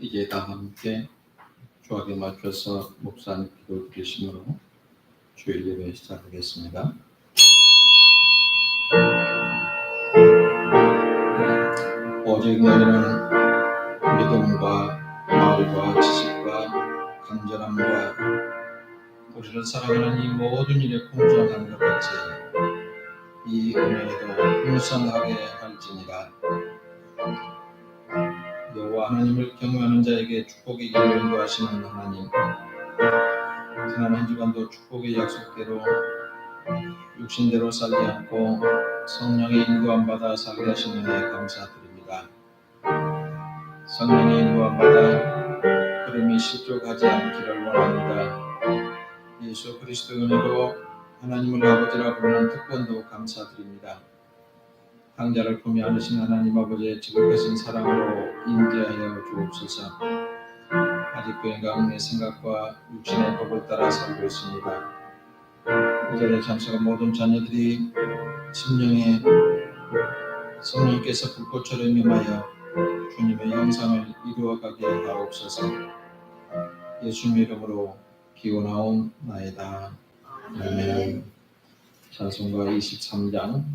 이제 다 함께 조합에 맞춰서 목사님 기도 드리심으로 주일 예배 시작하겠습니다. 오직 너희는 믿음과 말과 지식과 간절함과 우리를 사랑하는 이 모든 일에 풍성한 것 같이 이 은혜에도 풍성하게 할지니라. 여호와 하나님을 경외하는 자에게 축복이 있기를 인도하시는 하나님, 지난 한 주간도 축복의 약속대로 육신대로 살지 않고 성령의 인도함 받아 살게 하신 은혜에 감사드립니다. 성령의 인도함 받아 걸음이 실족하지 않기를 원합니다. 예수 그리스도 은혜로 하나님을 아버지라 부르는 특권도 감사드립니다. 강자를 품에 안으신 하나님 아버지의 지극하신 사랑으로 인자하여 주옵소서. 아직도 인간의 생각과 육신의 법을 따라 살고 있습니다. 이 자리에 참석한 모든 자녀들이 심령에 성령께서 불꽃처럼 임하여 주님의 형상을 이루어가게 하옵소서. 예수님의 이름으로 기원하옵나이다. 아멘. 찬송가 23장.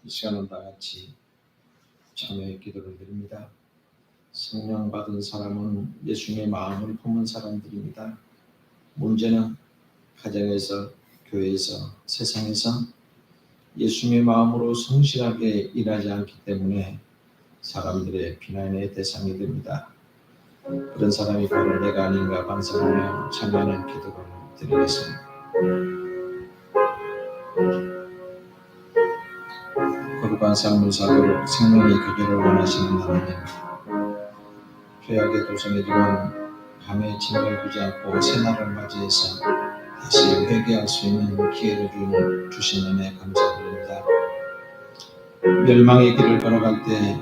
이 시간은 다 같이 참여의 기도를 드립니다. 성령 받은 사람은 예수님의 마음을 품은 사람들입니다. 문제는 가정에서, 교회에서, 세상에서 예수님의 마음으로 성실하게 일하지 않기 때문에 사람들의 비난의 대상이 됩니다. 그런 사람이 바로 내가 아닌가 반성하며 참여하는 기도를 드리겠습니다. 거룩한 삶을 살도록 생명의 교제를 원하시는 하나님, 죄악의 도성에 들어온 밤의 진을 두지 않고 새날을 맞이해서 다시 회개할 수 있는 기회를 주신 은혜 감사드립니다. 멸망의 길을 걸어갈 때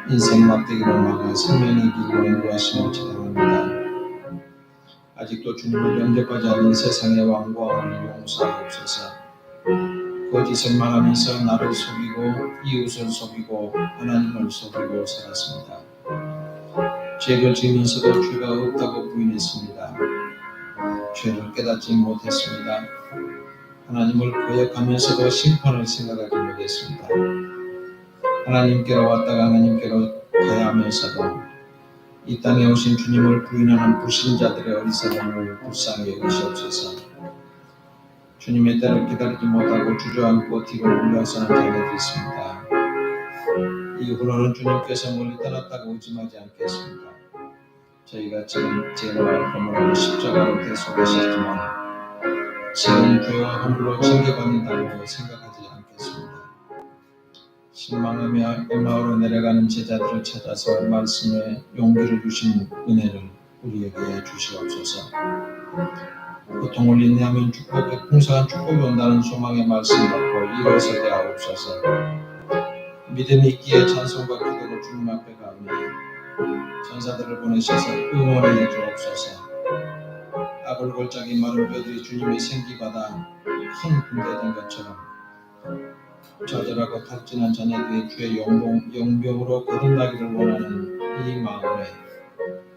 인생 막대기를 막아 생명의 길로 인도하심을 찬양합니다. 아직도 주님을 영접하지 않는 세상의 왕고함을 용서하옵소서. 거짓을 말하면서 나를 속이고 이웃을 속이고 하나님을 속이고 살았습니다. 죄를 지으면서도 죄가 없다고 부인했습니다. 죄를 깨닫지 못했습니다. 하나님을 거역하면서도 심판을 생각하지 못했습니다. 하나님께로 왔다가 하나님께로 가야 하면서도 이 땅에 오신 주님을 부인하는 불신자들의 어리석음을 불쌍히 여기시옵소서. 주님의 때를 기다리지 못하고 주저앉고 뒤로 물러서는 자녀들이 있습니다. 이후로는 주님께서 멀리 떠났다고 의심하지 않겠습니다. 저희가 지금 죄와 허물로 십자가로 대속하셨지만 지금 죄와 허물로 징계받는다고 생각하지 않겠습니다. 실망하며 엠마오로 내려가는 제자들을 찾아서 말씀에 용기를 주신 은혜를 우리에게 주시옵소서. 고통을 인내하면 풍성한 축복이 온다는 소망의 말씀 받고 일어서게 하옵소서. 믿음 있기에 찬송과 기도로 주님 앞에 가오니 전사들을 보내셔서 응원해 주옵소서. 악을 골짜기 마른 뼈들이 주님의 생기받아 큰 군대된 것처럼 좌절하고 탁진한 자녀들이 주의 용병으로 거듭나기를 원하는 이 마음에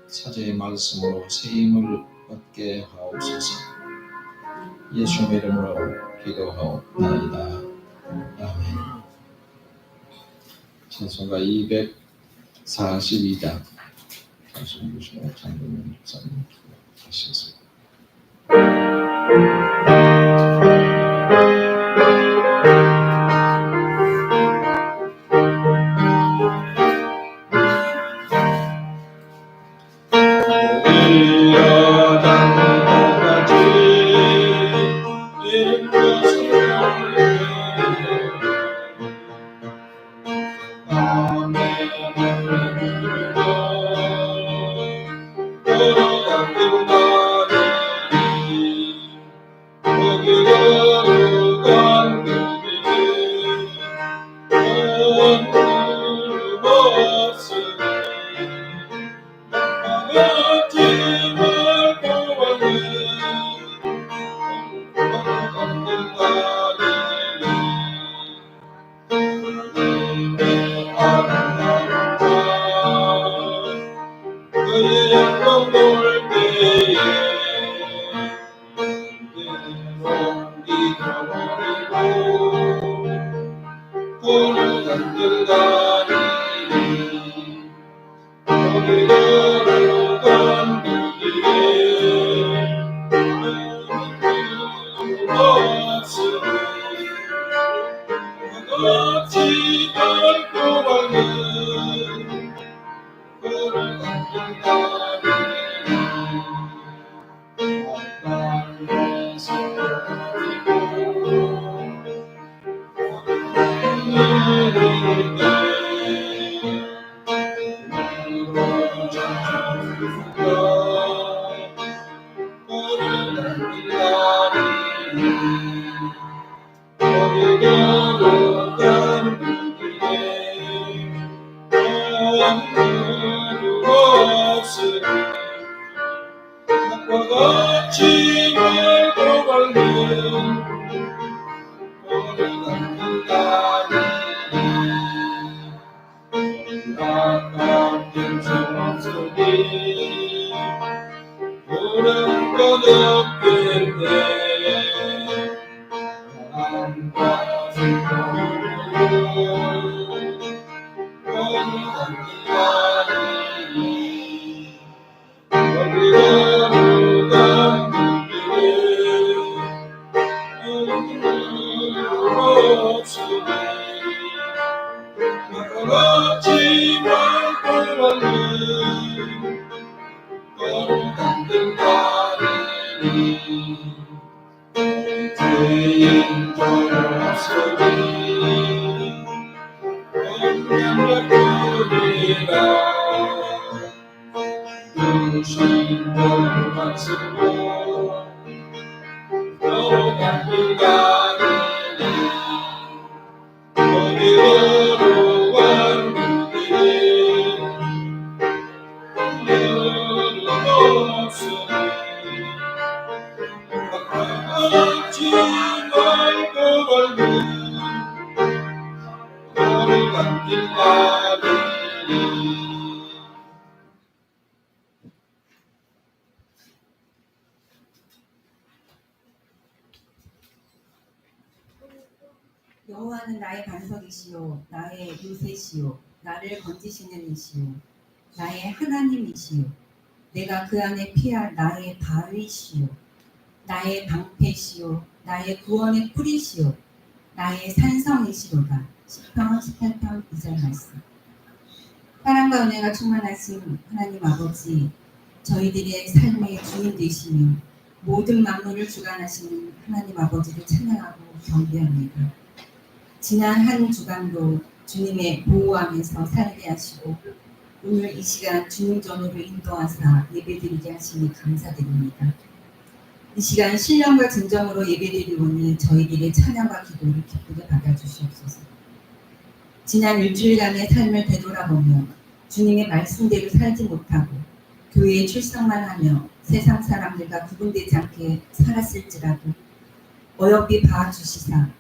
사제의 말씀으로 새 힘을 얻게 하옵소서. 예수님의 이름으로 기도하옵나이다. 아멘. 찬송가 242장 찬송부시고 장로님 목사님 하시겠습니다. 여호와는 나의 반석이시요 나의 요새시요 나를 건지시는 이시요 나의 하나님이시요 내가 그 안에 피할 나의 바위시요 나의 방패시요 나의 구원의 뿌리시요 나의 산성이시로다. 시편 18편 2절 말씀. 사랑과 은혜가 충만하신 하나님 아버지, 저희들의 삶의 주인 되시며 모든 만물을 주관하시는 하나님 아버지를 찬양하고 경배합니다. 지난 한 주간도 주님의 보호하면서 살게 하시고 오늘 이 시간 주님 전으로 인도하사 예배드리게 하시니 감사드립니다. 이 시간 신령과 진정으로 예배드리오니 저희들의 찬양과 기도를 기쁘게 받아주시옵소서. 지난 일주일간의 삶을 되돌아보며 주님의 말씀대로 살지 못하고 교회에 출석만 하며 세상 사람들과 구분되지 않게 살았을지라도 어여삐 봐주시사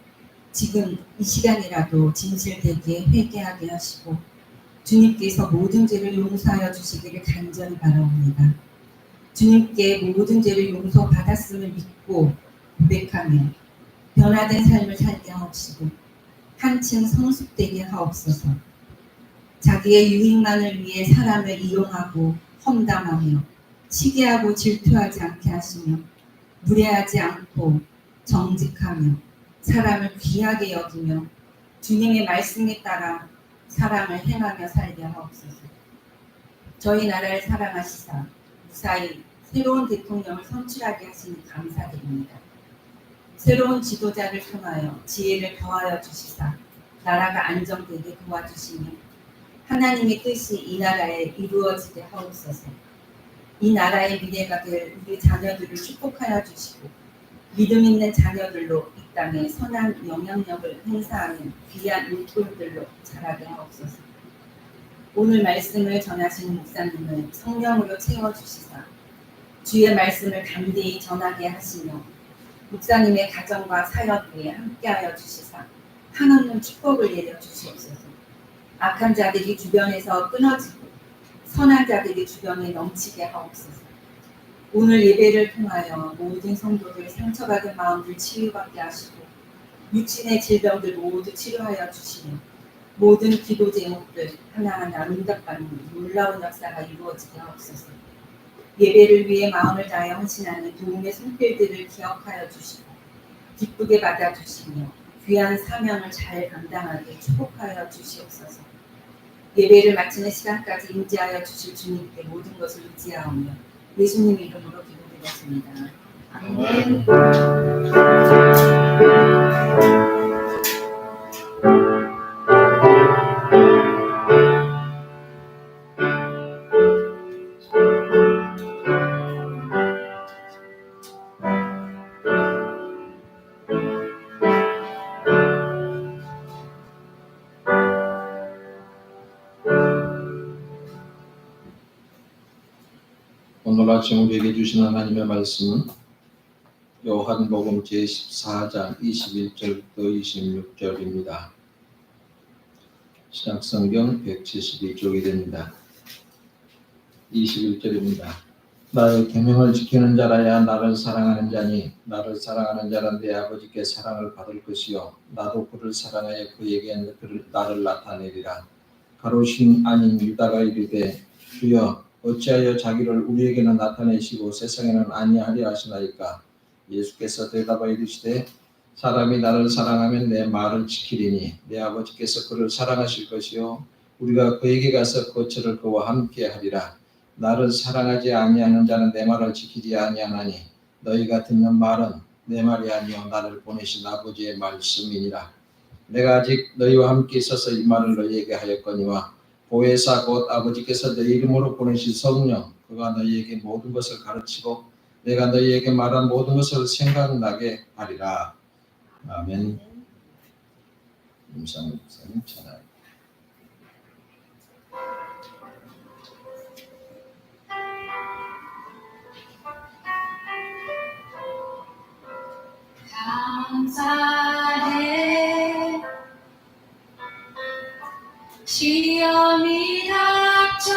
지금 이 시간이라도 진실되게 회개하게 하시고 주님께서 모든 죄를 용서하여 주시기를 간절히 바라옵니다. 주님께 모든 죄를 용서받았음을 믿고 고백하며 변화된 삶을 살게 하옵시고 한층 성숙되게 하옵소서. 자기의 유익만을 위해 사람을 이용하고 험담하며 시기하고 질투하지 않게 하시며 무례하지 않고 정직하며 사람을 귀하게 여기며 주님의 말씀에 따라 사람을 행하며 살게 하옵소서. 저희 나라를 사랑하시사 무사히 새로운 대통령을 선출하게 하시니 감사드립니다. 새로운 지도자를 통하여 지혜를 더하여 주시사 나라가 안정되게 도와주시며 하나님의 뜻이 이 나라에 이루어지게 하옵소서. 이 나라의 미래가 될 우리 자녀들을 축복하여 주시고 믿음 있는 자녀들로 이 땅에 선한 영향력을 행사하는 귀한 일꾼들로 자라게 하옵소서. 오늘 말씀을 전하시는 목사님을 성령으로 채워주시사 주의 말씀을 담대히 전하게 하시며 목사님의 가정과 사역 위에 함께하여 주시사 한없는 축복을 내려주시옵소서. 악한 자들이 주변에서 끊어지고 선한 자들이 주변에 넘치게 하옵소서. 오늘 예배를 통하여 모든 성도들 상처받은 마음들 치유받게 하시고 육신의 질병들 모두 치료하여 주시며 모든 기도 제목들 하나하나 응답받는 놀라운 역사가 이루어지게 하옵소서. 예배를 위해 마음을 다해 헌신하는 도움의 손길들을 기억하여 주시고 기쁘게 받아주시며 귀한 사명을 잘 감당하게 축복하여 주시옵소서. 예배를 마치는 시간까지 임재하여 주실 주님께 모든 것을 의지하오며 예수님 이름으로 기도드렸습니다. 아멘. 오늘 아침 우리에게 주신 하나님의 말씀은 요한복음 제14장 21절부터 26절입니다. 신약성경 172쪽이 됩니다. 21절입니다. 나의 계명을 지키는 자라야 나를 사랑하는 자니 나를 사랑하는 자는 내 아버지께 사랑을 받을 것이요 나도 그를 사랑하여 그에게 나를 나타내리라. 가로신 아닌 유다가 이르되 주여 어찌하여 자기를 우리에게는 나타내시고 세상에는 아니하려 하시나이까. 예수께서 대답하여 이르시되 사람이 나를 사랑하면 내 말을 지키리니 내 아버지께서 그를 사랑하실 것이요 우리가 그에게 가서 거처를 그와 함께 하리라. 나를 사랑하지 아니하는 자는 내 말을 지키지 아니하나니 너희가 듣는 말은 내 말이 아니요 나를 보내신 아버지의 말씀이니라. 내가 아직 너희와 함께 있어서 이 말을 너희에게 하였거니와 보혜사 곧 아버지께서 너희 이름으로 보내신 성령 그가 너희에게 모든 것을 가르치고 내가 너희에게 말한 모든 것을 생각나게 하리라. 아멘. 임상 목사님 전화. 감사해 시험이 닥쳐올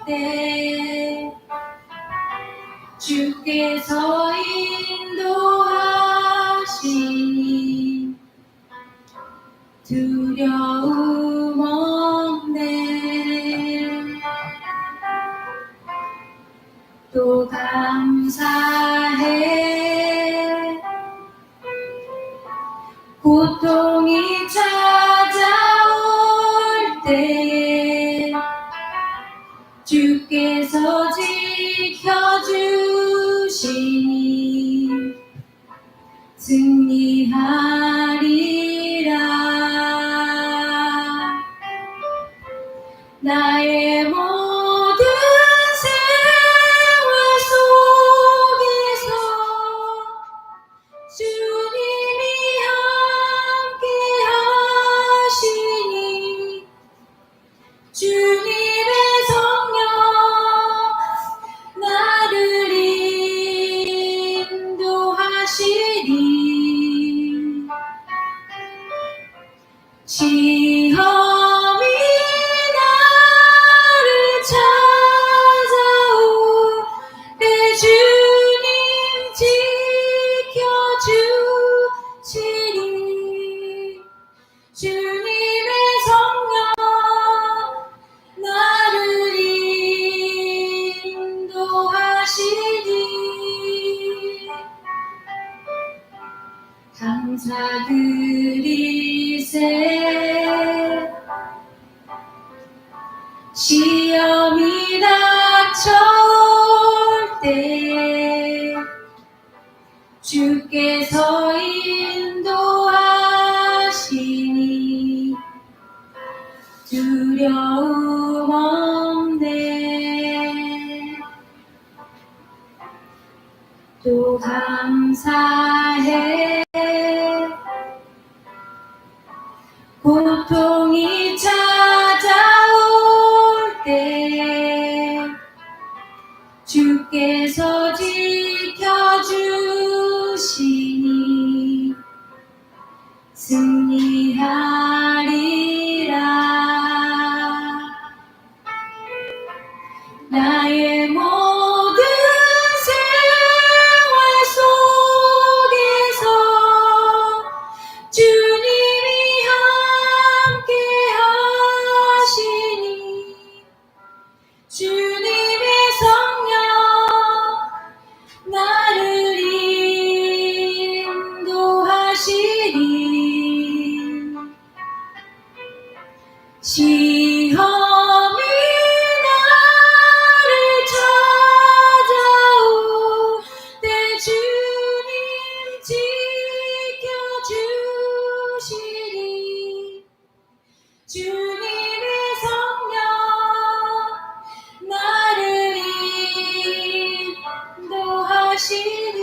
때 주께서 인도하시니 두려움 없네. 또 감사해 고통이 찾아올 때 주께서 지켜주시니 승리하리라. 나의 모든 생활 속에서 주님이 시험이 나를 찾아올 때 주님 지켜주시리. 주님의 성령 나를 인도하시니 감사드리세. 시험이 닥쳐올 때 주께서 인도하시니 두려움 없네. 또 감사해. 고통이 찾아올 때 주께서 지켜주시니 승리하리라. 나의 모든 생활 속에서 주님이 함께 하시니 주님의 성령 나를 인도하시니 시험이 나를 찾아올 때 주님 지켜주시니 주님의 성령 나를 인도하시니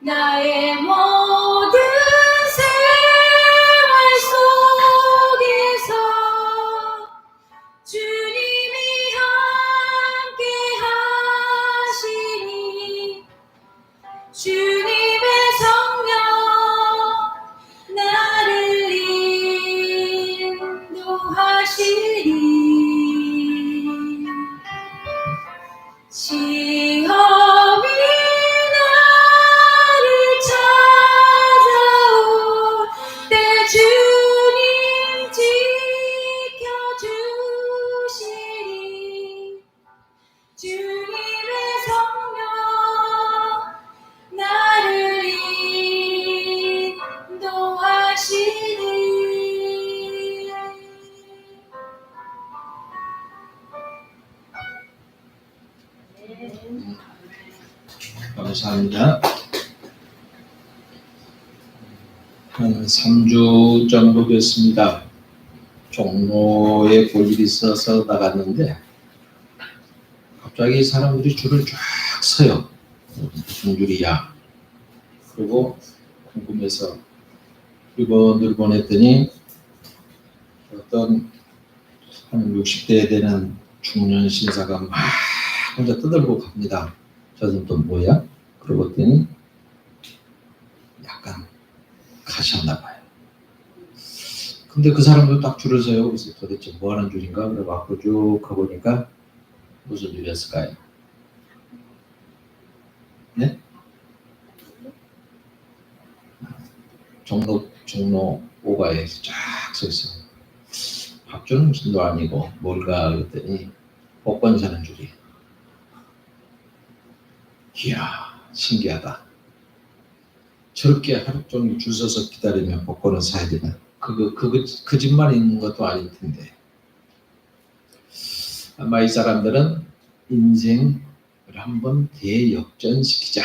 나의 모든 생활 속에서 주님이 함께 하시니 주님의 성령 나를 인도하시니 시험이 나를 찾아올 때 주님 지켜주시니 주님의 성령 나를 인도하시니 감사합니다. 한 3주 정도 됐습니다. 종로에 볼 일이 있어서 나갔는데 갑자기 사람들이 줄을 쫙 서요. 무슨 줄이야? 그리고 궁금해서 리본을 보냈더니 어떤 한 60대 되는 중년 신사가 막 혼자 떠들고 갑니다. 저는 또 뭐야? 그러고 봤더니 약간 가셨나 봐요. 근데 그 사람도 딱 줄을 서요. 그래서 도대체 뭐 하는 줄인가? 그래 갖고 쭉 가보니까 무슨 줄이었을까요? 네? 종로 5가에 쫙 서 있어요. 밥주는 줄도 아니고 뭘까 그랬더니 복권 사는 줄이. 이야, 신기하다. 저렇게 하루 종일 줄 서서 기다리면 복권을 사야 되나? 그 집만 있는 것도 아닐 텐데. 아마 이 사람들은 인생을 한번 대역전시키자.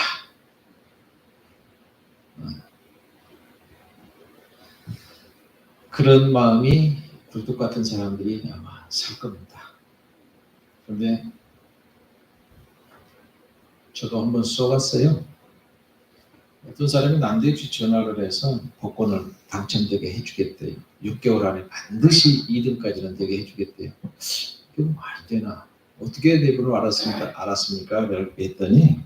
그런 마음이 굴뚝 같은 사람들이 아마 살 겁니다. 그런데 저도 한번 쏘갔어요. 어떤 사람이 난데없이 전화를 해서 복권을 당첨되게 해주겠대요. 6개월 안에 반드시 2등까지는 되게 해주겠대요. 그게 말이 되나? 어떻게 대부를 알았습니까? 그렇게 했더니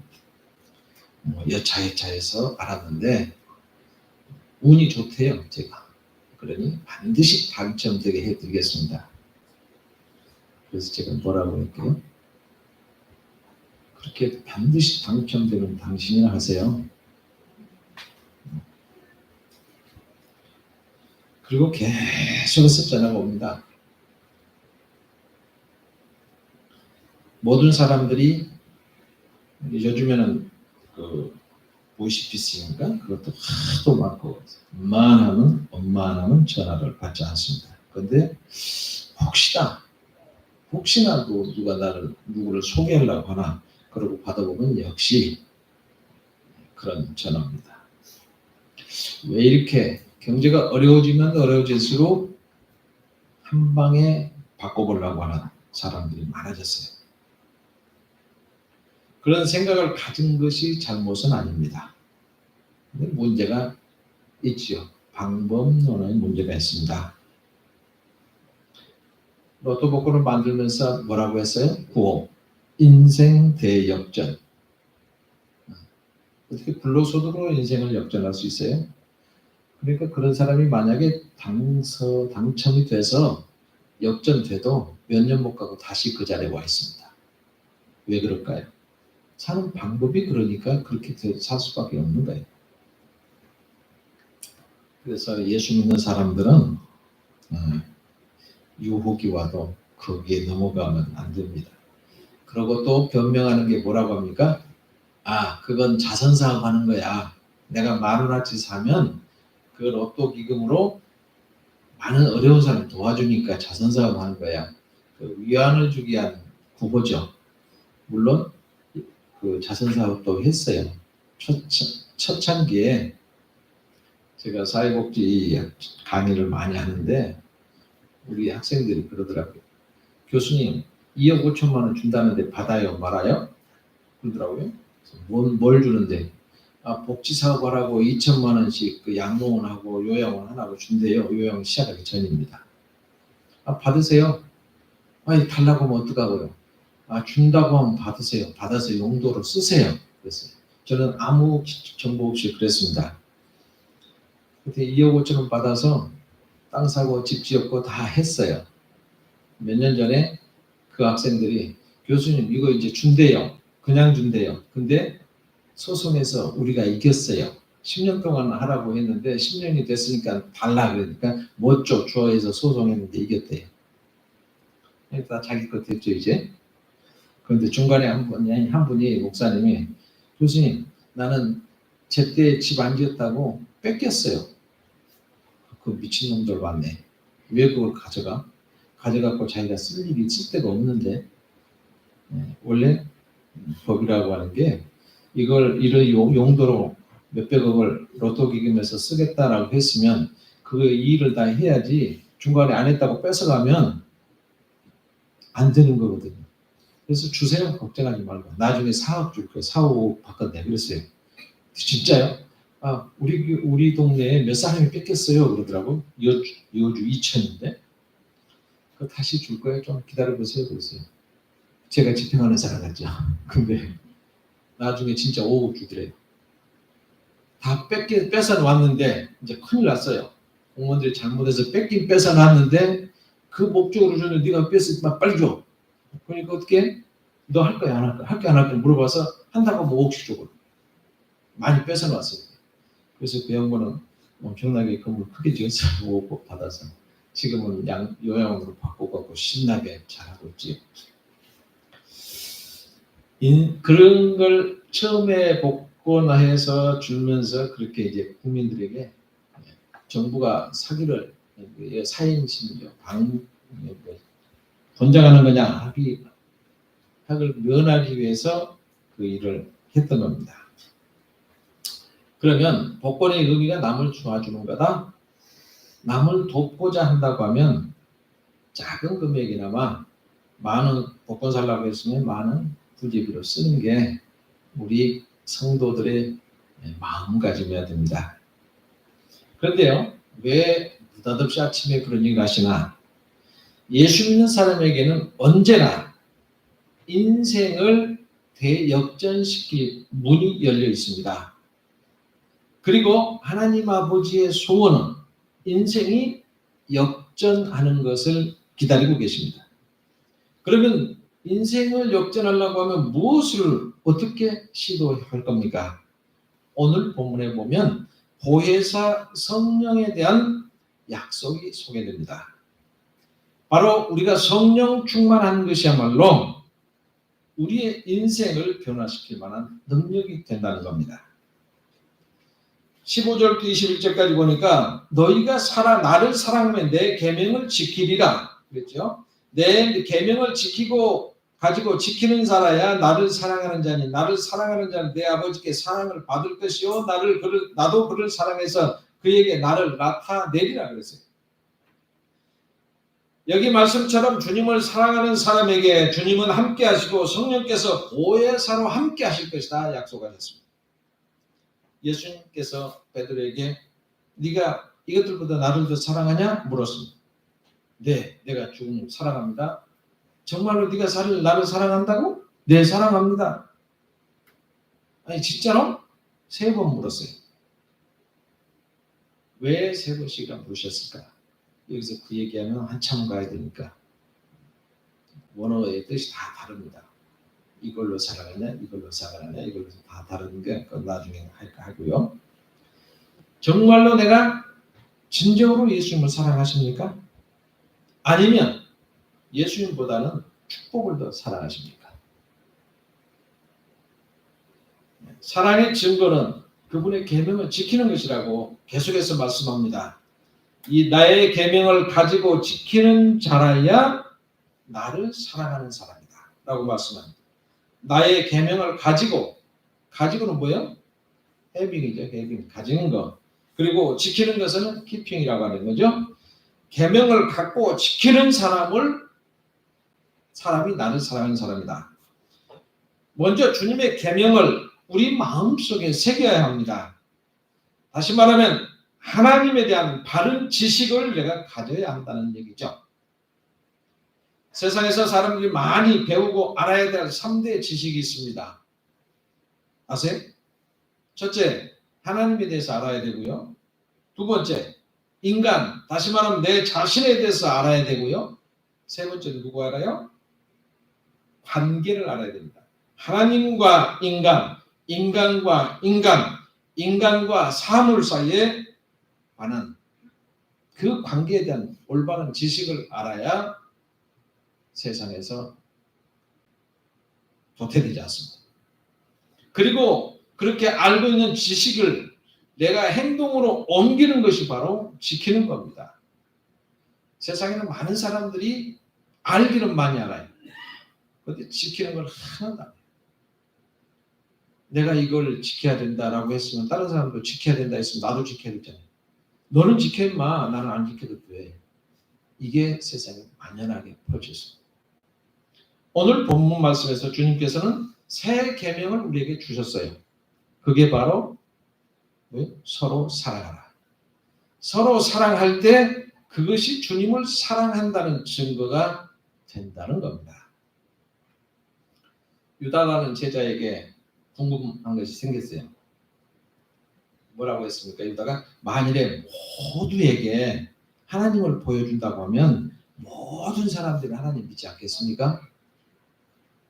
여차여차해서 알았는데 운이 좋대요, 제가. 그러니 반드시 당첨되게 해드리겠습니다. 그래서 제가 뭐라고 할게요? 그렇게 반드시 당첨되면 당신이나 하세요. 그리고 계속해서 전화가 옵니다. 모든 사람들이 요즘에는 그 보이시피스인가 그것도 하도 많고 웬만하면 전화를 받지 않습니다. 그런데 혹시나 누가 누구를 소개하려고 하나 그러고 받아보면 역시 그런 전화입니다. 왜 이렇게 경제가 어려워지면 어려워질수록 한 방에 바꿔보려고 하는 사람들이 많아졌어요. 그런 생각을 가진 것이 잘못은 아닙니다. 근데 문제가 있지요. 방법론에 문제가 있습니다. 로또 복권을 만들면서 뭐라고 했어요? 구호. 인생 대역전. 어떻게 불로소득으로 인생을 역전할 수 있어요? 그러니까 그런 사람이 만약에 당첨이 돼서 역전돼도 몇 년 못 가고 다시 그 자리에 와 있습니다. 왜 그럴까요? 사는 방법이 그러니까 그렇게 살 수밖에 없는 거예요. 그래서 예수 믿는 사람들은 유혹이 와도 거기에 넘어가면 안 됩니다. 그리고 또 변명하는 게 뭐라고 합니까? 그건 자선사업 하는 거야. 내가 10,000원어치 사면 그 로또 기금으로 많은 어려운 사람 도와주니까 자선사업 하는 거야. 그 위안을 주기 위한 구호죠. 물론 그 자선사업도 했어요. 초창기에 제가 사회복지 강의를 많이 하는데 우리 학생들이 그러더라고요. 교수님 2억 5천만 원 준다는데 받아요 말아요? 그러더라고요. 뭘 주는데? 복지사업 하라고 2천만 원씩 그 양로원하고 요양원 하나고 준대요. 요양원 시작하기 전입니다. 받으세요. 달라고 하면 어떡하고요? 준다고 하면 받으세요. 받아서 용도로 쓰세요. 그랬어요. 저는 아무 정보 없이 그랬습니다. 그때 2억 5천 원 받아서 땅 사고 집 지었고 다 했어요. 몇 년 전에 그 학생들이 교수님 이거 이제 준대요. 그냥 준대요. 근데 소송에서 우리가 이겼어요. 10년 동안 하라고 했는데 10년이 됐으니까 달라 그러니까 못 줘. 주어에서 소송했는데 이겼대요. 다 자기 것 됐죠 이제. 그런데 중간에 한 분이 목사님이 교수님 나는 제때 집 안 지었다고 뺏겼어요. 그 미친놈들 왔네. 왜 그걸 가져갖고 자기가 쓸 일이 있을 데가 없는데 원래 법이라고 하는 게 이런 용도로 몇백억을 로또 기금에서 쓰겠다라고 했으면 그 일을 다 해야지 중간에 안 했다고 뺏어가면 안 되는 거거든요. 그래서 주세요. 걱정하지 말고. 나중에 4억 줄 거예요. 4억 5억 바꿨네. 그랬어요. 진짜요? 우리 동네에 몇 사람이 뺏겼어요. 그러더라고. 여주 이천인데. 그거 다시 줄 거예요. 좀 기다려보세요. 그랬어요. 제가 집행하는 사람 같죠. 근데 나중에 진짜 5억 주더래요. 다 뺏어놨는데 이제 큰일 났어요. 공무원들이 잘못해서 뺏어놨는데 그 목적으로 줬는데 네가 뺏으면 빨리 줘. 그러니까 어떻게 너 할 거야 안 할 거야? 할 거야 안 할 거야 물어봐서 한다고 하면 5억씩 줘. 많이 뺏어놨어요. 그래서 그 양반은 엄청나게 건물 크게 지어서 5억 받아서 지금은 요양원으로 바꿔갖고 신나게 잘하고 있지요. 그런 걸 처음에 복권해서 주면서 그렇게 이제 국민들에게 정부가 사기를 사행심이죠. 권장하는 거냐 학을 면하기 위해서 그 일을 했던 겁니다. 그러면 복권의 의미가 남을 도와주는 거다. 남을 돕고자 한다고 하면 작은 금액이나마 많은 복권 살라고 했으면 많은 부재비로 쓰는 게 우리 성도들의 마음가짐이어야 됩니다. 그런데요, 왜 느닷없이 아침에 그런 얘기를 하시나? 예수 믿는 사람에게는 언제나 인생을 대역전시킬 문이 열려 있습니다. 그리고 하나님 아버지의 소원은 인생이 역전하는 것을 기다리고 계십니다. 그러면 인생을 역전하려고 하면 무엇을 어떻게 시도할 겁니까? 오늘 본문에 보면 보혜사 성령에 대한 약속이 소개됩니다. 바로 우리가 성령 충만한 것이야말로 우리의 인생을 변화시킬 만한 능력이 된다는 겁니다. 15절부터 21절까지 보니까 너희가 나를 사랑하면 내 계명을 지키리라 그랬죠. 내 계명을 가지고 지키는 자라야 나를 사랑하는 자니 나를 사랑하는 자는 내 아버지께 사랑을 받을 것이요 나도 그를 사랑해서 그에게 나를 나타내리라 그랬어요. 여기 말씀처럼 주님을 사랑하는 사람에게 주님은 함께 하시고 성령께서 보혜사로 함께 하실 것이다 약속하셨습니다. 예수님께서 베드로에게 네가 이것들보다 나를 더 사랑하냐 물었습니다. 네, 내가 주님 사랑합니다. 정말로 네가 나를 사랑한다고? 네, 사랑합니다. 아니 진짜로? 3번 물었어요. 왜 3번씩이나 물으셨을까? 여기서 그 얘기하면 한참 가야 되니까 원어의 뜻이 다 다릅니다. 이걸로 사랑하냐, 이걸로 사랑하냐, 이걸로 다 다른 게 나중에 할까 하고요. 정말로 내가 진정으로 예수님을 사랑하십니까? 아니면 예수님보다는 축복을 더 사랑하십니까? 사랑의 증거는 그분의 계명을 지키는 것이라고 계속해서 말씀합니다. 이 나의 계명을 가지고 지키는 자라야 나를 사랑하는 사람이다 라고 말씀합니다. 나의 계명을 가지고는 뭐예요? having이죠. having, 가지는 것. 그리고 지키는 것은 keeping이라고 하는 거죠. 계명을 갖고 지키는 사람이 나를 사랑하는 사람이다. 먼저 주님의 계명을 우리 마음속에 새겨야 합니다. 다시 말하면 하나님에 대한 바른 지식을 내가 가져야 한다는 얘기죠. 세상에서 사람들이 많이 배우고 알아야 될 3대 지식이 있습니다. 아세요? 첫째, 하나님에 대해서 알아야 되고요. 두 번째, 인간, 다시 말하면 내 자신에 대해서 알아야 되고요. 세 번째는 누구 알아요? 관계를 알아야 됩니다. 하나님과 인간, 인간과 인간, 인간과 사물 사이에 관한 그 관계에 대한 올바른 지식을 알아야 세상에서 도태되지 않습니다. 그리고 그렇게 알고 있는 지식을 내가 행동으로 옮기는 것이 바로 지키는 겁니다. 세상에는 많은 사람들이 알기는 많이 알아요. 그런데 지키는 걸 하나도 안 해요. 내가 이걸 지켜야 된다라고 했으면 다른 사람도 지켜야 된다 했으면 나도 지켜야 되잖아요. 너는 지켜 임마, 나는 안 지켜도 돼. 이게 세상에 만연하게 퍼져 있습니다. 오늘 본문 말씀에서 주님께서는 새 계명을 우리에게 주셨어요. 그게 바로 서로 사랑하라. 서로 사랑할 때 그것이 주님을 사랑한다는 증거가 된다는 겁니다. 유다라는 제자에게 궁금한 것이 생겼어요. 뭐라고 했습니까? 유다가 만일에 모두에게 하나님을 보여준다고 하면 모든 사람들이 하나님 믿지 않겠습니까?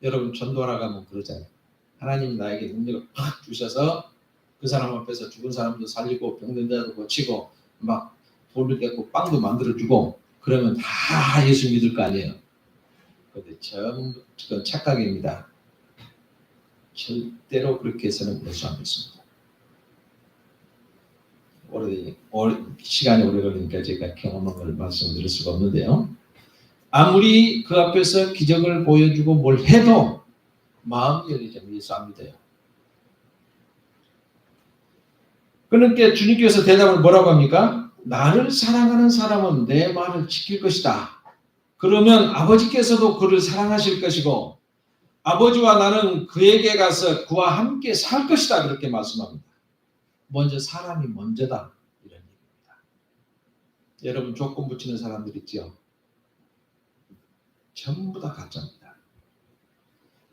여러분 전도하러 가면 그러잖아요. 하나님 나에게 능력을 팍 주셔서 그 사람 앞에서 죽은 사람도 살리고 병든 자도 고치고 막 돌을 떼고 빵도 만들어주고 그러면 다 예수 믿을 거 아니에요. 그런데 전부 그건 착각입니다. 절대로 그렇게 해서는 예수 안 믿습니다. 시간이 오래 걸리니까 제가 경험한 걸 말씀드릴 수가 없는데요. 아무리 그 앞에서 기적을 보여주고 뭘 해도 마음이 열리지 않으면 예수 안 믿어요. 그러니까 주님께서 대답을 뭐라고 합니까? 나를 사랑하는 사람은 내 말을 지킬 것이다. 그러면 아버지께서도 그를 사랑하실 것이고 아버지와 나는 그에게 가서 그와 함께 살 것이다. 그렇게 말씀합니다. 먼저 사람이 먼저다. 이런 얘기입니다. 여러분 조건 붙이는 사람들 있죠? 전부 다 가짜입니다.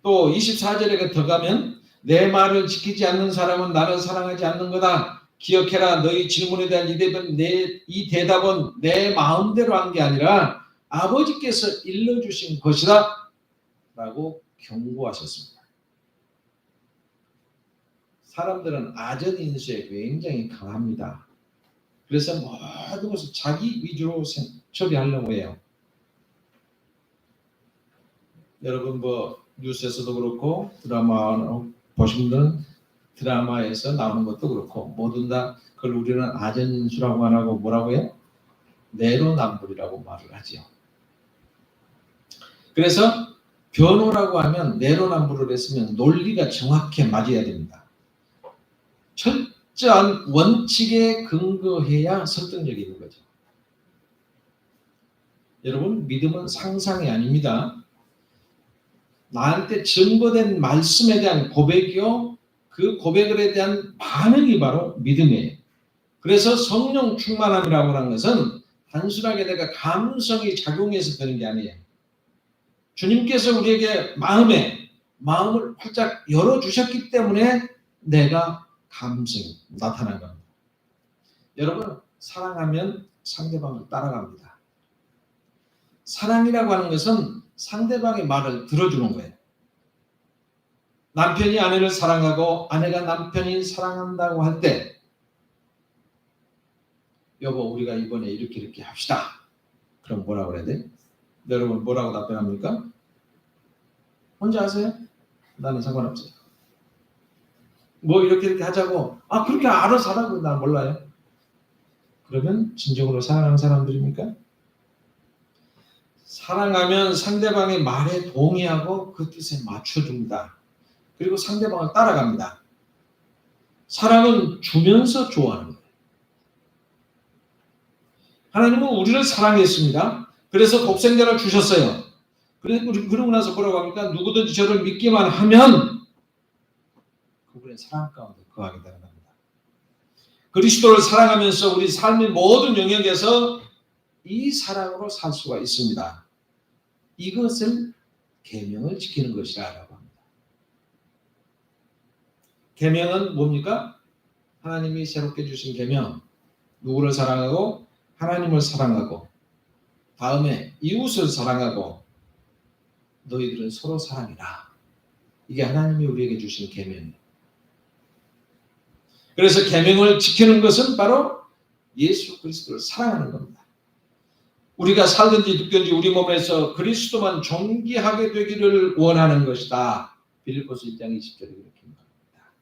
또 24절에 더 가면 내 말을 지키지 않는 사람은 나를 사랑하지 않는 거다. 기억해라. 너희 질문에 대한 이 대답은 내 마음대로 한 게 아니라 아버지께서 일러주신 것이다 라고 경고하셨습니다. 사람들은 아전인수에 굉장히 강합니다. 그래서 모든 것을 자기 위주로 처리하려고 해요. 여러분 뉴스에서도 그렇고 드라마 보신 분들은 드라마에서 나오는 것도 그렇고 모든 다 그걸 우리는 아전인수라고 안 하고 뭐라고 해요? 내로남불이라고 말을 하지요. 그래서 변호라고 하면 내로남불을 했으면 논리가 정확히 맞아야 됩니다. 철저한 원칙에 근거해야 설득력이 있는 거죠. 여러분 믿음은 상상이 아닙니다. 나한테 증거된 말씀에 대한 고백이요. 그 고백에 대한 반응이 바로 믿음이에요. 그래서 성령 충만함이라고 하는 것은 단순하게 내가 감성이 작용해서 되는 게 아니에요. 주님께서 우리에게 마음을 활짝 열어주셨기 때문에 내가 감성이 나타난 겁니다. 여러분 사랑하면 상대방을 따라갑니다. 사랑이라고 하는 것은 상대방의 말을 들어주는 거예요. 남편이 아내를 사랑하고 아내가 남편이 사랑한다고 할 때 여보 우리가 이번에 이렇게 합시다. 그럼 뭐라고 그래야 돼? 여러분 뭐라고 답변합니까? 혼자 하세요? 나는 상관없어요. 뭐 이렇게 하자고 그렇게 알아서 하라고 난 몰라요. 그러면 진정으로 사랑하는 사람들입니까? 사랑하면 상대방의 말에 동의하고 그 뜻에 맞춰줍니다. 그리고 상대방을 따라갑니다. 사랑은 주면서 좋아하는 거예요. 하나님은 우리를 사랑했습니다. 그래서 독생자를 주셨어요. 그러고 나서 뭐라고 합니까? 누구든지 저를 믿기만 하면 그분의 사랑 가운데 거하게 되는 겁니다. 그리스도를 사랑하면서 우리 삶의 모든 영역에서 이 사랑으로 살 수가 있습니다. 이것을 계명을 지키는 것이라고 합니다. 계명은 뭡니까? 하나님이 새롭게 주신 계명. 누구를 사랑하고 하나님을 사랑하고 다음에 이웃을 사랑하고 너희들은 서로 사랑해라. 이게 하나님이 우리에게 주신 계명이에요. 그래서 계명을 지키는 것은 바로 예수 그리스도를 사랑하는 겁니다. 우리가 살든지 죽든지 우리 몸에서 그리스도만 존귀하게 되기를 원하는 것이다. 빌립보서 1장 20절에 이렇게 말합니다.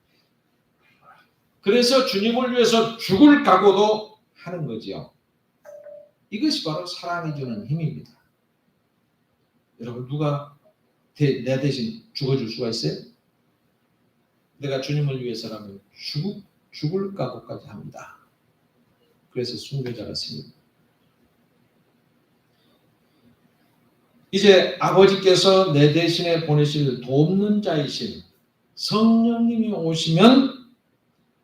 그래서 주님을 위해서 죽을 각오도 하는 거지요. 이것이 바로 사랑이 주는 힘입니다. 여러분 누가 내 대신 죽어줄 수가 있어요? 내가 주님을 위해서라면 죽을 각오까지 합니다. 그래서 순교자가 생깁니다. 이제 아버지께서 내 대신에 보내실 돕는 자이신 성령님이 오시면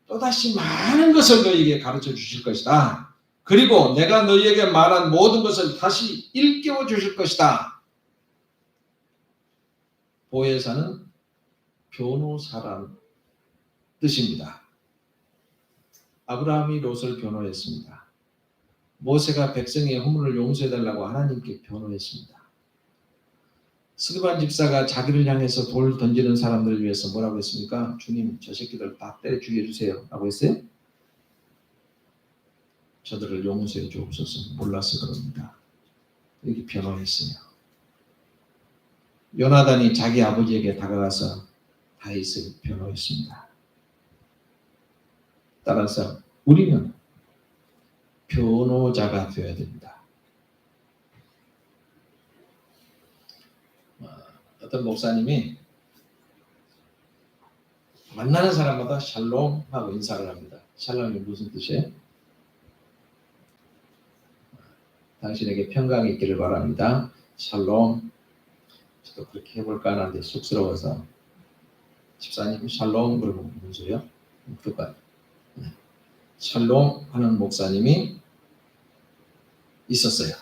또다시 많은 것을 너희에게 가르쳐 주실 것이다. 그리고 내가 너희에게 말한 모든 것을 다시 일깨워 주실 것이다. 보혜사는 변호사라는 뜻입니다. 아브라함이 롯을 변호했습니다. 모세가 백성의 허물을 용서해달라고 하나님께 변호했습니다. 스드반 집사가 자기를 향해서 돌 던지는 사람들을 위해서 뭐라고 했습니까? 주님 저 새끼들 다 때려 죽여주세요 라고 했어요? 저들을 용서해 주옵소서. 몰라서 그럽니다. 이렇게 변호했어요. 요나단이 자기 아버지에게 다가가서 다윗을 변호했습니다. 따라서 우리는 변호자가 되어야 됩니다. 어떤 목사님이 만나는 사람마다 샬롬 하고 인사를 합니다. 샬롬이 무슨 뜻이에요? 당신에게 평강이 있기를 바랍니다. 샬롬. 저도 그렇게 해볼까 하는데 쑥스러워서 집사님 샬롬 그러면 무슨 소리요? 그럴까요? 샬롬 하는 목사님이 있었어요.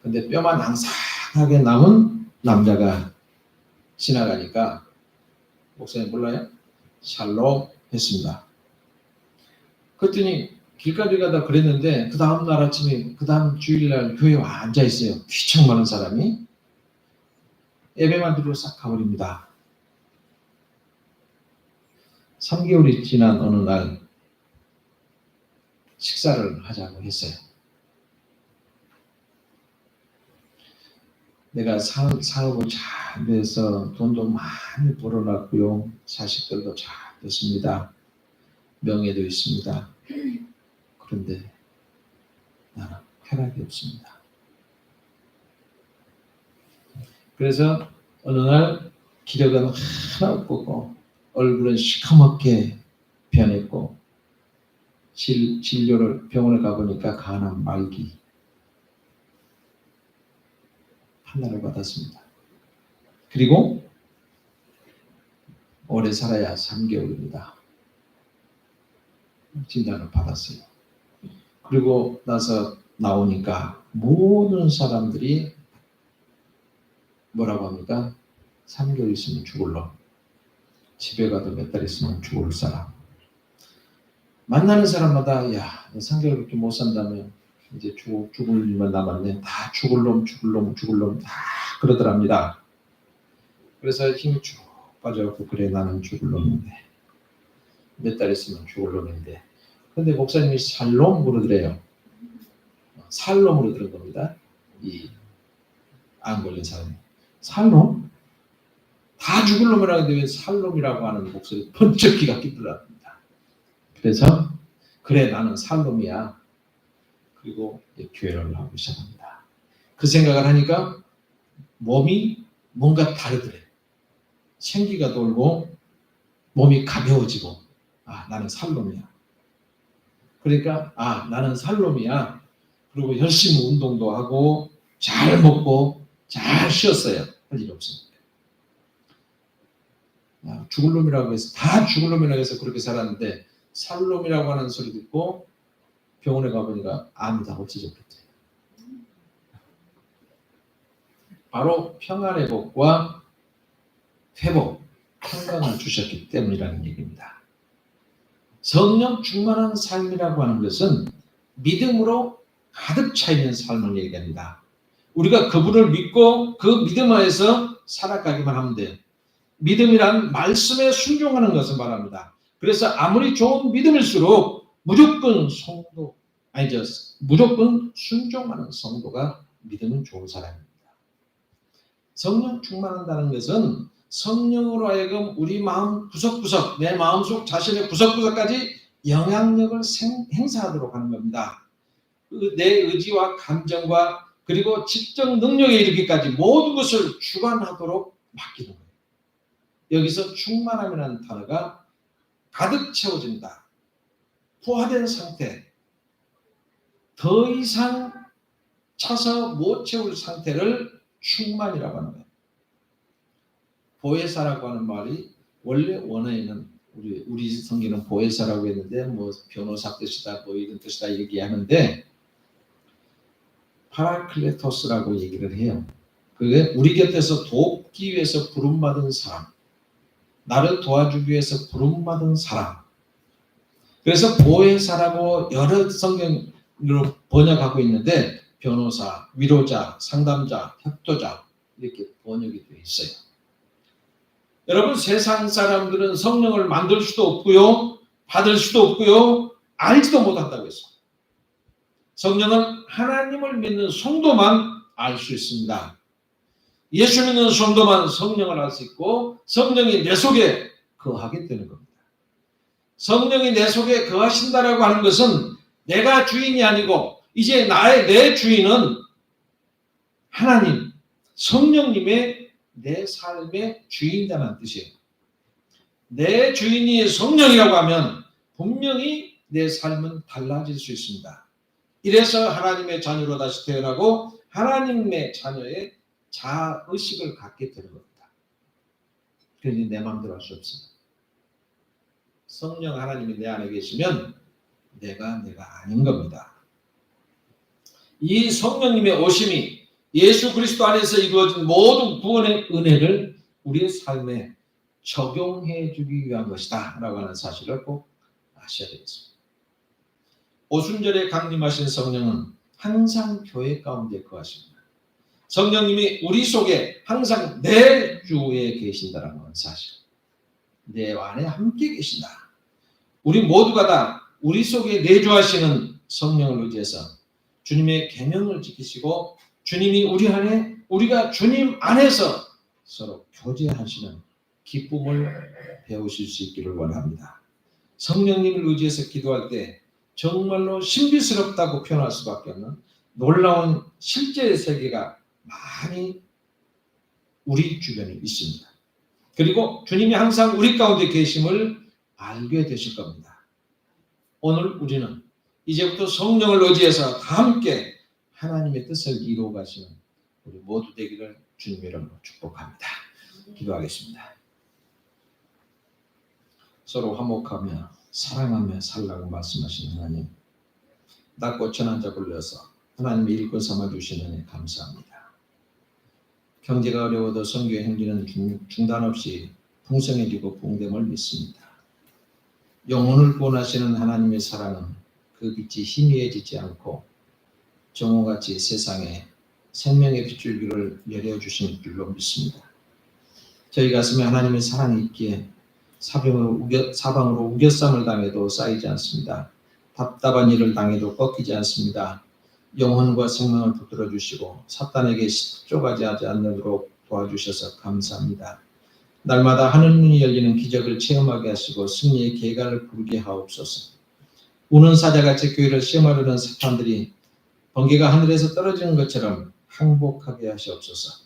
근데 뼈만 앙상하게 남은 남자가 지나가니까 목사님 몰라요? 샬롬 했습니다. 그랬더니 길가에 가다 그랬는데 그 다음 날 아침에 그 다음 주일날 교회에 와 앉아 있어요. 귀청 많은 사람이. 예배만 드리고 싹 가버립니다. 3개월이 지난 어느 날 식사를 하자고 했어요. 내가 사업을 잘 돼서 돈도 많이 벌어놨고요. 자식들도 잘 됐습니다. 명예도 있습니다. 그런데 나는 쾌락이 없습니다. 그래서 어느 날 기력은 하나 없고 얼굴은 시커멓게 변했고 진료를 병원에 가보니까 간암 말기 판단을 받았습니다. 그리고 오래 살아야 3개월입니다. 진단을 받았어요. 그리고 나서 나오니까 모든 사람들이 뭐라고 합니까? 3개월 있으면 죽을 놈. 집에 가도 몇 달 있으면 죽을 사람. 만나는 사람마다 야, 3개월밖에 못 산다면 이제 죽을 일만 남았네. 다 죽을 놈 다 그러더랍니다. 그래서 힘이 쭉 빠져갖고 그래 나는 죽을 놈인데 몇 달 있으면 죽을 놈인데 근데 목사님이 살놈 그러더래요. 살놈으로 들은 겁니다. 이 안 걸린 사람이 살놈? 다 죽을 놈이라고 하는데 왜 살놈이라고 하는 목소리 번쩍 귀가 끼더랍니다. 그래서 그래 나는 살놈이야. 그리고 교회를 하기 시작합니다. 그 생각을 하니까 몸이 뭔가 다르더래. 생기가 돌고 몸이 가벼워지고 아 나는 살놈이야. 그러니까 아 나는 살놈이야. 그리고 열심히 운동도 하고 잘 먹고 잘 쉬었어요. 할 일이 없습니다. 죽을 놈이라고 해서 다 죽을 놈이라고 해서 그렇게 살았는데 살놈이라고 하는 소리 듣고 병원에 가보니까 암이 다 없어졌겠죠. 바로 평안회복과 회복, 평강을 주셨기 때문이라는 얘기입니다. 성령 충만한 삶이라고 하는 것은 믿음으로 가득 차 있는 삶을 얘기합니다. 우리가 그분을 믿고 그 믿음 하에서 살아가기만 하면 돼요. 믿음이란 말씀에 순종하는 것을 말합니다. 그래서 아무리 좋은 믿음일수록 무조건 순종하는 성도가 믿음은 좋은 사람입니다. 성령 충만한다는 것은 성령으로 하여금 우리 마음 구석구석, 내 마음속 자신의 구석구석까지 영향력을 행사하도록 하는 겁니다. 내 의지와 감정과 그리고 지적 능력에 이르기까지 모든 것을 주관하도록 맡기는 거예요. 여기서 충만함이라는 단어가 가득 채워진다. 포화된 상태, 더 이상 차서 못 채울 상태를 충만이라고 하는 거예요. 보혜사라고 하는 말이 원래 원어에는 우리 성경은 보혜사라고 했는데 뭐 변호사 뜻이다 뭐 이런 뜻이다 얘기하는데 파라클레토스라고 얘기를 해요. 그게 우리 곁에서 돕기 위해서 부름받은 사람, 나를 도와주기 위해서 부름받은 사람. 그래서 보혜사라고 여러 성경으로 번역하고 있는데 변호사, 위로자, 상담자, 협도자 이렇게 번역이 되어 있어요. 여러분 세상 사람들은 성령을 만들 수도 없고요. 받을 수도 없고요. 알지도 못한다고 했어요. 성령은 하나님을 믿는 성도만 알 수 있습니다. 예수 믿는 성도만 성령을 알 수 있고 성령이 내 속에 거하게 되는 겁니다. 성령이 내 속에 거하신다라고 하는 것은 내가 주인이 아니고 이제 내 주인은 하나님, 성령님의 내 삶의 주인이라는 뜻이에요. 내 주인이 성령이라고 하면 분명히 내 삶은 달라질 수 있습니다. 이래서 하나님의 자녀로 다시 태어나고 하나님의 자녀의 자의식을 갖게 되는 겁니다. 그러니 내 마음대로 할 수 없습니다. 성령 하나님이 내 안에 계시면 내가 아닌 겁니다. 이 성령님의 오심이 예수 그리스도 안에서 이루어진 모든 구원의 은혜를 우리의 삶에 적용해 주기 위한 것이다 라고 하는 사실을 꼭 아셔야 되겠습니다. 오순절에 강림하신 성령은 항상 교회 가운데 거하십니다. 성령님이 우리 속에 항상 내 주에 계신다는 건 사실. 내 안에 함께 계신다. 우리 모두가 다 우리 속에 내주하시는 성령을 의지해서 주님의 계명을 지키시고 주님이 우리 안에, 우리가 주님 안에서 서로 교제하시는 기쁨을 배우실 수 있기를 원합니다. 성령님을 의지해서 기도할 때 정말로 신비스럽다고 표현할 수밖에 없는 놀라운 실제의 세계가 많이 우리 주변에 있습니다. 그리고 주님이 항상 우리 가운데 계심을 알게 되실 겁니다. 오늘 우리는 이제부터 성령을 의지해서 다 함께 하나님의 뜻을 이루어 가시는 우리 모두 되기를 주님의 이름으로 축복합니다. 기도하겠습니다. 서로 화목하며 사랑하며 살라고 말씀하신 하나님, 낮고 천한 자 불러서 하나님의 일꾼 삼아주신 은혜 감사합니다. 경제가 어려워도 선교의 행진은 중단 없이 풍성해지고 부흥됨을 믿습니다. 영혼을 구원하시는 하나님의 사랑은 그 빛이 희미해지지 않고 정오같이 세상에 생명의 빗줄기를 내려주신 줄로 믿습니다. 저희 가슴에 하나님의 사랑이 있기에 사방으로 우겨쌈을 당해도 쌓이지 않습니다. 답답한 일을 당해도 꺾이지 않습니다. 영혼과 생명을 붙들어 주시고 사탄에게 쫓아가지 않도록 도와주셔서 감사합니다. 날마다 하늘문이 열리는 기적을 체험하게 하시고 승리의 계가를 부르게 하옵소서. 우는 사자같이 교회를 시험하려는 사탄들이 번개가 하늘에서 떨어지는 것처럼 항복하게 하시옵소서.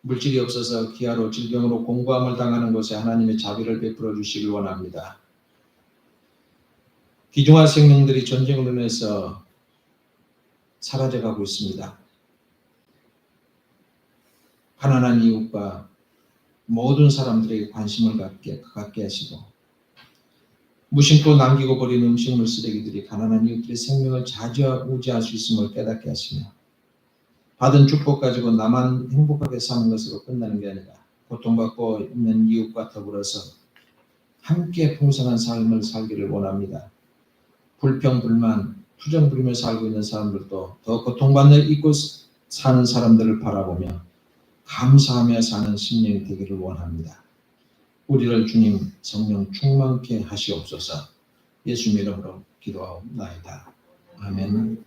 물질이 없어서 기아로 질병으로 공고함을 당하는 곳에 하나님의 자비를 베풀어 주시길 원합니다. 귀중한 생명들이 전쟁으로 인해서 사라져가고 있습니다. 가난한 이웃과 모든 사람들에게 관심을 갖게 하시고 무심코 남기고 버린 음식물 쓰레기들이 가난한 이웃들의 생명을 좌지우지할 수 있음을 깨닫게 하시며 받은 축복 가지고 나만 행복하게 사는 것으로 끝나는 게 아니라 고통받고 있는 이웃과 더불어서 함께 풍성한 삶을 살기를 원합니다. 불평불만, 투정부리며 살고 있는 사람들도 더 고통받는 있고 사는 사람들을 바라보며 감사하며 사는 심령이 되기를 원합니다. 우리를 주님 성령 충만케 하시옵소서. 예수님 이름으로 기도하옵나이다. 아멘.